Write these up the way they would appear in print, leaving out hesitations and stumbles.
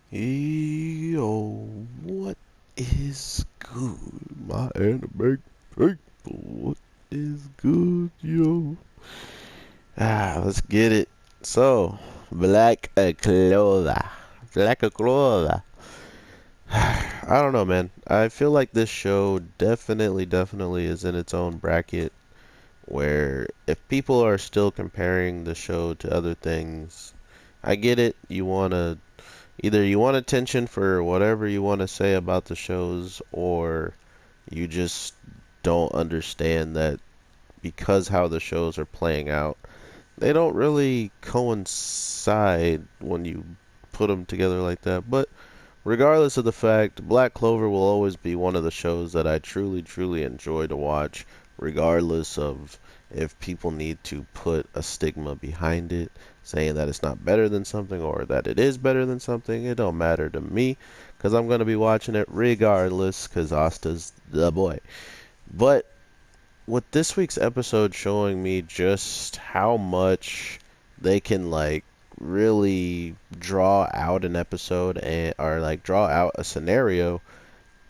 Yo, what is good, my anime people? What is good, yo? Let's get it. So, Black Clover. Black Clover. I don't know, man. I feel like this show definitely is in its own bracket where if people are still comparing the show to other things, I get it. Either you want attention for whatever you want to say about the shows, or you just don't understand that because how the shows are playing out, they don't really coincide when you put them together like that. But regardless of the fact, Black Clover will always be one of the shows that I truly enjoy to watch, regardless of if people need to put a stigma behind it, saying that it's not better than something or that it is better than something. It don't matter to me, because I'm going to be watching it regardless, because Asta's the boy. But with this week's episode showing me just how much they can like really draw out an episode and or like draw out a scenario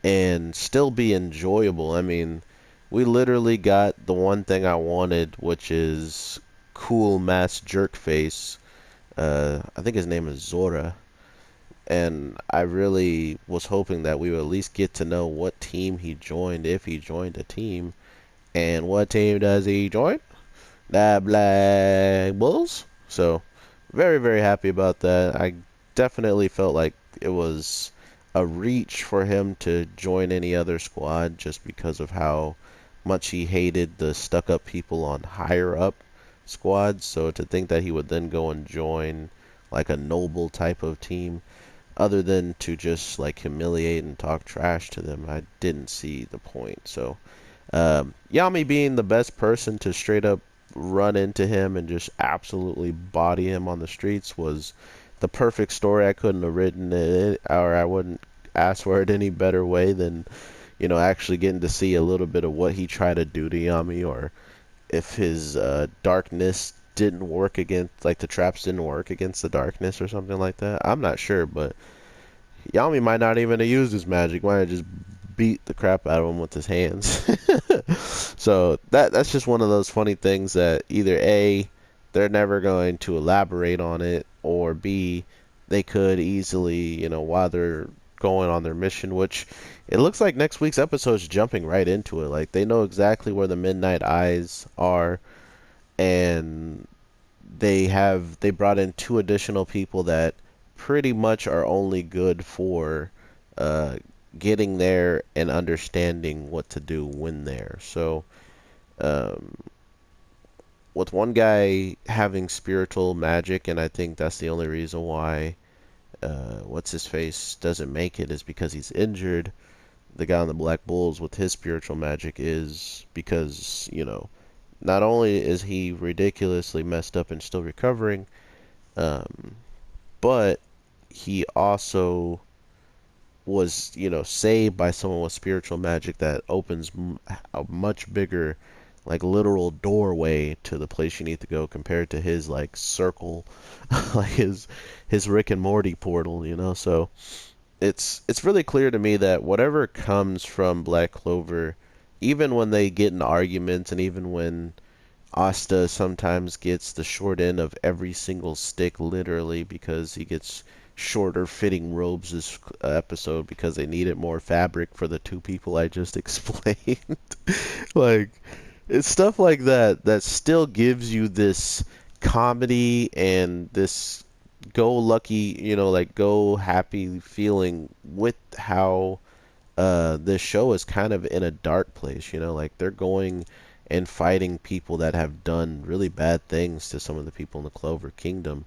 and still be enjoyable. I mean, we literally got the one thing I wanted, which is cool mass jerk face. I think his name is Zora, and I really was hoping that we would at least get to know what team he joined, if he joined a team, and what team does he join? The Black Bulls. So, very happy about that. I definitely felt like it was a reach for him to join any other squad just because of how much he hated the stuck up people on higher up squads. So, to think that he would then go and join like a noble type of team, other than to just like humiliate and talk trash to them, I didn't see the point. So, Yami being the best person to straight up run into him and just absolutely body him on the streets was the perfect story. I couldn't have written it, or I wouldn't ask for it any better way than, actually getting to see a little bit of what he tried to do to Yami, or if his darkness didn't work against, like the traps didn't work against the darkness or something like that. I'm not sure, but Yami might not even have used his magic. Might have just beat the crap out of him with his hands. So that's just one of those funny things that either A, they're never going to elaborate on it, or B, they could easily, while they're going on their mission, which it looks like next week's episode is jumping right into it. Like they know exactly where the Midnight Eyes are, and they brought in two additional people that pretty much are only good for uh, getting there and understanding what to do when there. So, um, with one guy having spiritual magic, and I think that's the only reason why what's his face doesn't make it is because he's injured. The guy on the Black Bulls with his spiritual magic is because, not only is he ridiculously messed up and still recovering, um, but he also was, saved by someone with spiritual magic that opens a much bigger, like literal doorway to the place you need to go compared to his like circle, like his Rick and Morty portal, So it's really clear to me that whatever comes from Black Clover, even when they get in arguments and even when Asta sometimes gets the short end of every single stick, literally, because he gets shorter fitting robes this episode because they needed more fabric for the two people I just explained. Like, it's stuff like that that still gives you this comedy and this go lucky, like go happy feeling with how this show is kind of in a dark place, like they're going and fighting people that have done really bad things to some of the people in the Clover Kingdom,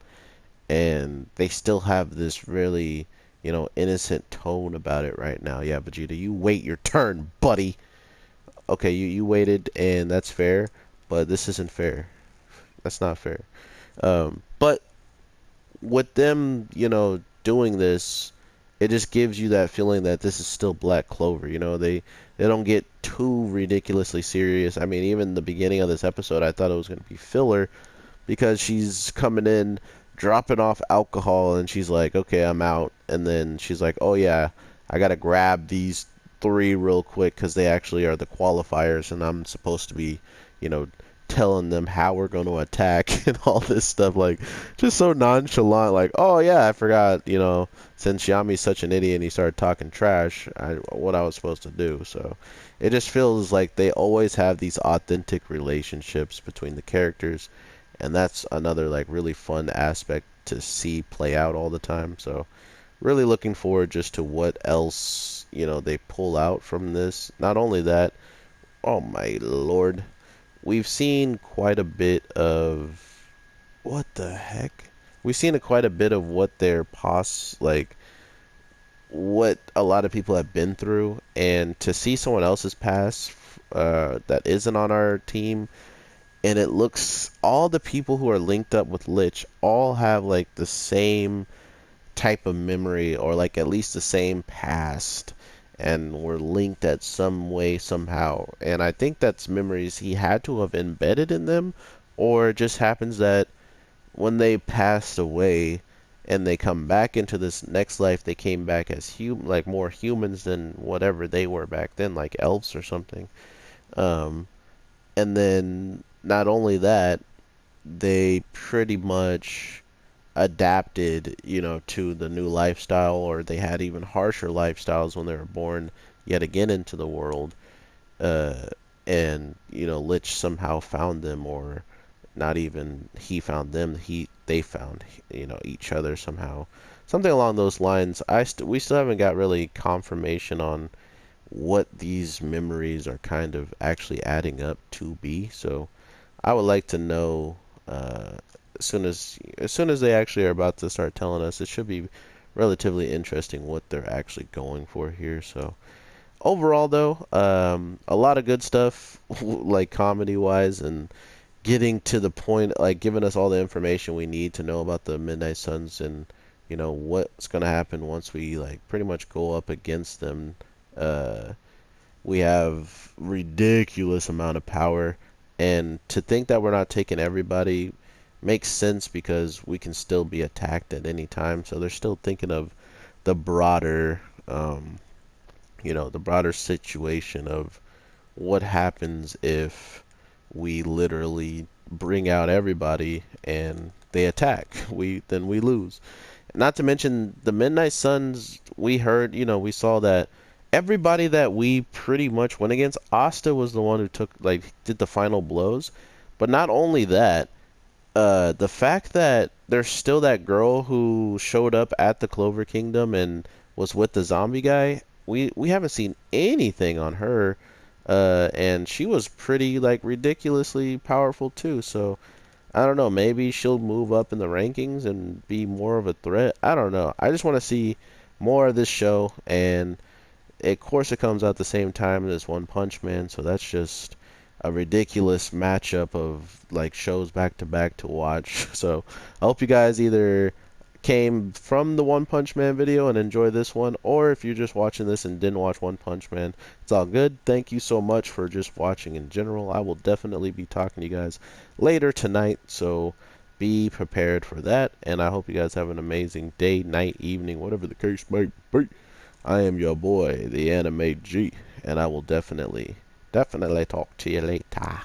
and they still have this really, innocent tone about it right now. Yeah, Vegeta, you wait your turn, buddy. Okay, you waited, and that's fair, but this isn't fair. That's not fair. But with them, doing this, it just gives you that feeling that this is still Black Clover. They don't get too ridiculously serious. I mean, even the beginning of this episode, I thought it was going to be filler because she's coming in dropping off alcohol, and she's like, okay, I'm out. And then she's like, oh yeah, I gotta grab these three real quick because they actually are the qualifiers, and I'm supposed to be, you know, telling them how we're going to attack and all this stuff. Like, just so nonchalant, like, oh yeah, I forgot, since Yami's such an idiot and he started talking trash, what I was supposed to do. So it just feels like they always have these authentic relationships between the characters, and that's another like really fun aspect to see play out all the time. So really looking forward just to what else they pull out from this. Not only that, oh my lord, we've seen quite a bit of what the heck. We've seen quite a bit of what their like what a lot of people have been through, and to see someone else's past that isn't on our team, and it looks all the people who are linked up with Lich all have like the same type of memory, or like at least the same past, and were linked at some way somehow. And I think that's memories he had to have embedded in them, or it just happens that when they passed away and they come back into this next life, they came back as like more humans than whatever they were back then, like elves or something. um and then not only that, they pretty much adapted, to the new lifestyle, or they had even harsher lifestyles when they were born yet again into the world. Uh, and Lich somehow found them, or not even he found them. They found each other somehow, something along those lines. We still haven't got really confirmation on what these memories are kind of actually adding up to be. So I would like to know as soon as they actually are about to start telling us. It should be relatively interesting what they're actually going for here. So overall, though, a lot of good stuff, like comedy wise, and getting to the point, like giving us all the information we need to know about the Midnight Suns, and what's gonna happen once we like pretty much go up against them. Uh, we have ridiculous amount of power, and to think that we're not taking everybody makes sense because we can still be attacked at any time. So they're still thinking of the broader, the broader situation of what happens if we literally bring out everybody and they attack. Then we lose. Not to mention the Midnight Suns. We heard, we saw that everybody that we pretty much went against, Asta was the one who did the final blows. But not only that, the fact that there's still that girl who showed up at the Clover Kingdom and was with the zombie guy, we haven't seen anything on her. And she was pretty like ridiculously powerful too. So I don't know, maybe she'll move up in the rankings and be more of a threat. I don't know. I just want to see more of this show, and of course it comes out the same time as One Punch Man, so that's just a ridiculous matchup of like shows back to back to watch. So I hope you guys either came from the One Punch Man video and enjoy this one, or if you're just watching this and didn't watch One Punch Man, it's all good. Thank you so much for just watching in general. I will definitely be talking to you guys later tonight, so be prepared for that, and I hope you guys have an amazing day, night, evening, whatever the case may be. I am your boy, the Anime G, and I will definitely talk to you later.